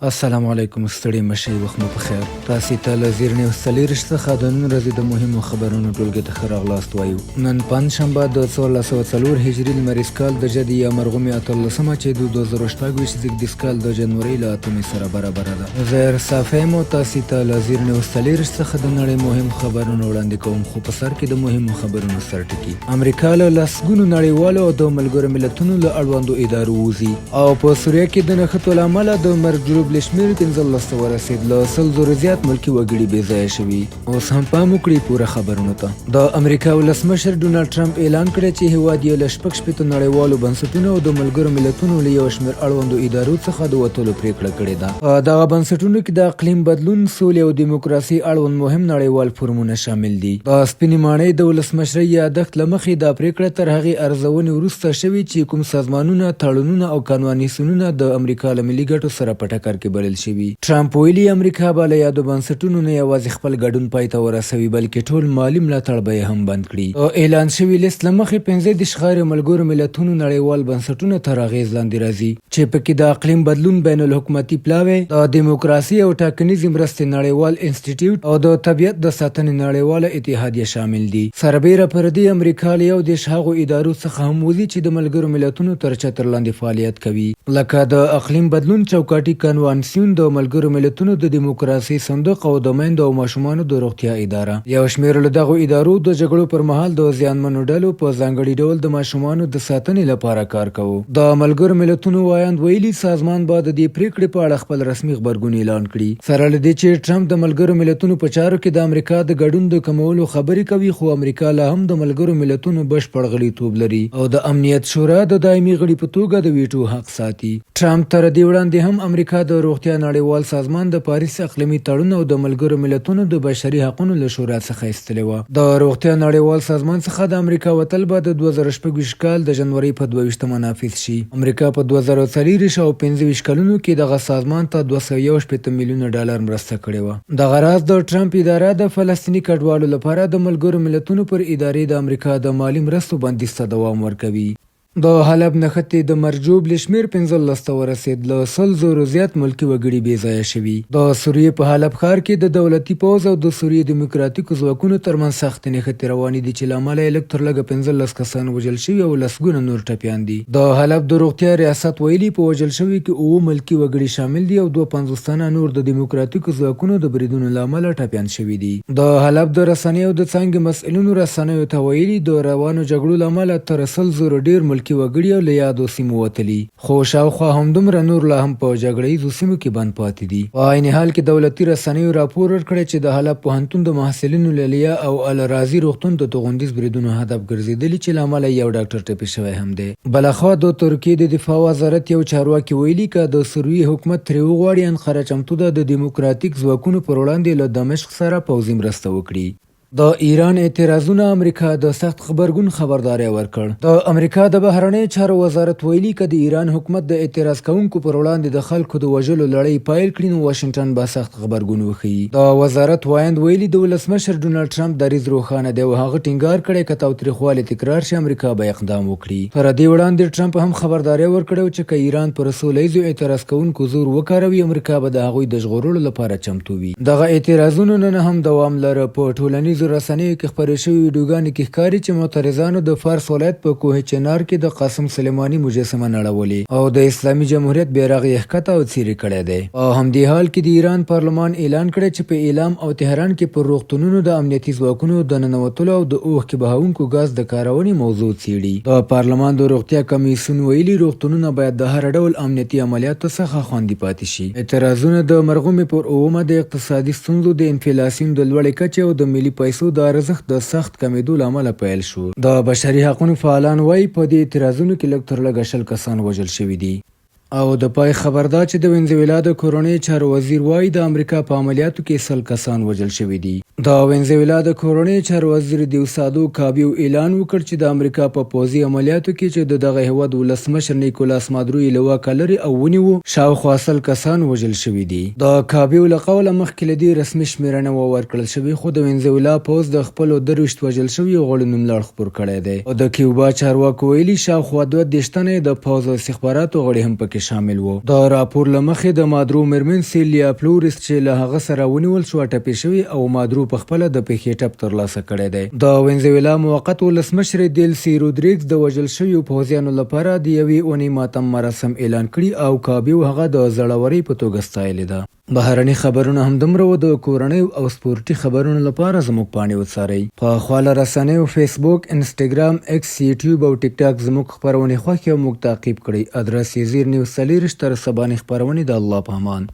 السلام علیکم، ستړي مشئ، وخت مو په خیر. تاسې ته له زیر نیوز 40 څخه د نن ورځې د مهمو خبرونو ټولګې ته ښه راغلاست وایو. نن پنجشنبه د 1404 هجري لمریز کال د جدي یا مرغومې 18مه چې د 2024 زیږدیز کال د جنورۍ له 8مې سره برابره ده. زه صافی مو تاسې ته له زیر نیوز 40 څخه د نړۍ مهم خبرونه وړاندې کوم، خو په سر کې د مهمو خبرونو سرټکي. امریکا له لسګونو نړیوالو او د ملګرو ملتونو له اړوندو ادارو وځي او په سوریه کې د نښتو له امله د مرګ بلشمیر 15 ته ورسید. له 100 زره زیات ملکي وګړي بې ځایه شوي. اوس هم پام وکړئ پوره خبرونو ته. د امریکا ولسمشر ډونالډ ټرمپ اعلان کړی چې هیواد یې له 6 نړیوالو بنسټونو او د ملګرو ملتونو له یو شمېر اړوندو ادارو څخه د وتلو پریکړه کړې ده. په دغه بنسټونو کې د اقلیم بدلون، سولې او دیموکراسي اړوند مهم نړیوال فورمونه شامل دي. د سپینې ماڼۍ د ولسمشرۍ یادښت له مخې دا پریکړه تر هغې ارزونې وروسته شوې چې کوم سازمانونه، تړونونه او قانونیسونونه د امریکا له ملي ګټو سره په ټکر کې بلل شوي. ټرمپ ویلي امریکا به له یادو بنسټونو نه یوازې خپل ګډون پای ته ورسوي، بلکې ټول مالي ملاتړ به یې هم بند کړي. اعلان شوي لیست له مخې 15 غیر ملګرو ملتونو نړیوال بنسټونه تر اغېز لاندې راځي چې پکې د اقلیم بدلون بین الحکومتي پلاوی، د دیموکراسي او ټاکنیزې مرستې نړیوال انسټیټیوټ او د طبیعت د ساتنې نړیواله اتحادیه شامل دي. سربیره پر دې امریکا له یو دېرش هغو ادارو څخه هم وځي چې د ملګرو ملتونو تر چتر لاندې فعالیت کوي، لکه د اقلیم بدلون چوکاټي کنوانسیون، د ملګرو ملتونو د دیموکراسي صندوق او د میندو او ماشومانو د روغتیا اداره. یو شمېر له دغو ادارو د جګړو پر مهال د زیانمنو ډلو په ځانګړي ډول د ماشومانو د ساتنې لپاره کار کوي. د ملګرو ملتونو وایاند ویلي سازمان به د دې پریکړې په اړه خپل رسمي غبرګون اعلان کړي. سره له دې چې ټرمپ د ملګرو ملتونو په چارو کې د امریکا د ګډون د کمولو خبرې کوي، خو امریکا لا هم د ملګرو ملتونو بشپړ غړیتوب لري او د امنیت شورا د دایمي غړي په توګه د ویټو حق ساتي. ټرمپ تر دې وړاندې هم امریکا د روغتیا نړیوال سازمان، د پاریس اقلیمي تړون او د ملګرو ملتونو د بشري حقوقو له شورا څخه ایستلې وه. د روغتیا نړیوال سازمان څخه د امریکا وتل به د 2026 کال د جنورۍ په 22مه نافذ شي. امریکا په 2024 او 25 کلونو کې دغه سازمان ته 261 میلیونه ډالر مرسته کړې وه. دغه راز د ټرمپ اداره د فلسطیني کډوالو لپاره د ملګرو ملتونو پر ادارې د امریکا د مالی مرستو بندیز ته دوام ورکوي. د حلب نښتې د مرجو بلشمیر 15 ته ورسید. له 100 زره زیات ملکي وګړي بې ځایه شوي. د سوریې په حلب ښار کې د دولتي پوځ او د سوریې دیموکراتیکو ځواکونو ترمنځ سختې نښتې روانې دي چې له امله یې لږ تر لږه 15 کسان وژل شوي او لسګونه نور ټپیان دي. د حلب د روغتیا ریاست ویلي په وژل شوي کې 9 ملکي وګړي شامل دي او 52 تنه نور د دیموکراتیکو ځواکونو د بریدونو له امله ټپیان شوي دي. د حلب د رسنیو د څانګې مسؤلینو رسنیو ته ویلي د روانو جګړو له امله تر 100 زره ډیر ملکي وګړي او له یادو سیمو وتلي، خو شاوخوا همدومره نور لا هم په جګړیزو سیمو کې بند پاتې دي. په عین حال کې دولتي رسنیو راپور ورکړی چې د حلب پوهنتون د محصلینو له لیا او الرازي روغتون د توغندیز بریدونو هدف ګرځېدلي چې له امله یو ډاکټر ټپي شوی هم دی. بلخوا د ترکیې د دفاع وزارت یو چارواکي ویلي که د سوریې حکومت ترې وغواړي انقره چمتو ده د دیموکراتیک ځواکونو پر وړاندې له دمشق سره پوځي مرسته وکړي. د ایران اعتراضونه امریکا د سخت غبرګون خبرداری ورکړ. د امریکا د بهرنیو چارو وزارت ویلي که د ایران حکومت د اعتراض کوونکو پر وړاندې د خلکو د وژلو لړۍ پیل کړي نو واشنګټن به سخت غبرګون وښيي. د وزارت وایند ویلي د ولسمشر ډونالډ ټرمپ دریځ روښانه دی او هغه ټینګار کړی که تاوتریخوالی تکرار شي امریکا به اقدام وکړي. تر دې وړاندې ټرمپ هم خبرداری ورکړی چې که ایران پر سوله ییزو اعتراض کوونکو زور وکاروي امریکا به د هغوی د ژغورلو لپاره چمتو وي. دغه اعتراضونه نن هم دوام لري. په ټولنیزو رسنیو کې خپرې شوې ویډیوګانې کې ښکاري چې معترضانو د فارس ولایت په کوه چنار کې د قاسم سلیماني مجسمه نړولې او د اسلامي جمهوریت بیرغ یې ښکته او څیرې کړی دی. په همدې حال کې د ایران پارلمان اعلان کړی چې په اعلام او تهران کې پر روغتونونو د امنیتي ځواکونو د ننوتلو او د اوښکې بهونکو ګاز د کارونې موضوع څیړي. د پارلمان د روغتیا کمیسیون ویلي روغتونونه باید د هر ډول امنیتي عملیاتو څخه خوندي پاتې شي. اعتراضونه د مرغومې پر 9مه د اقتصادي ستونزو، د انفلاسیون د لوړې کچې او د ملي پیسو د ارزښت د سخت کمیدو له امله پیل شو. د بشري حقوقو فعالان وایي په دې اعتراضونو کې لږ تر لږه 100 کسان وژل شوي دي. او د پای خبر دا چې د وینزویلا د کورنۍ چارو وزیر وایي د امریکا په عملیاتو کې 100 کسان وژل شوي دي. د وینزویلا د کورنۍ چارو وزیر دیوسادو کابیو اعلان وکړ چې د امریکا په پوځي عملیاتو کې چې دغه هیواد ولسمشر نیکولاس مادورو یې له واکه لرې او ونیو شاوخوا 100 کسان وژل شوي دي. د کابیو له قوله مخکې له دې رسمي شمېره نه وه ورکړل شوې، خو د وینزویلا پوځ د خپلو 23 وژل شویو غړو نوملړ خپور کړی دی. او د کیوبا چارواکو ویلي شاوخوا 22 تنه د پوځ او استخباراتو غړي هم پکې شامل وو. د راپور له مخې د مادورو مېرمن سیلیا فلورس چې له هغه سره ونیول شوه ټپي شوې او مادورو په خپله د پېښې ټپ ترلاسه کړی دی. د وینزویلا موقت ولسمشر دیلسي رودریګز د وژل شویو پوځیانو لپاره د یوې اونۍ ماتم مراسم اعلان کړي او کابیو هغه د زړورۍ په توګه ستایلې ده. بهرني خبرونه همدومره و. د کورنۍ او سپورتي خبرونو لپاره زموږ پاڼې وڅارئ. په خواله رسنیو فیسبوک، انسټاګرام، ایکس، یوټیوب او ټیک ټاک زموږ خپرونې خوښې او موږ تعقیب کړئ. ادرس یې زیر نیوز 40 تر سبا خپرونې د الله په امان.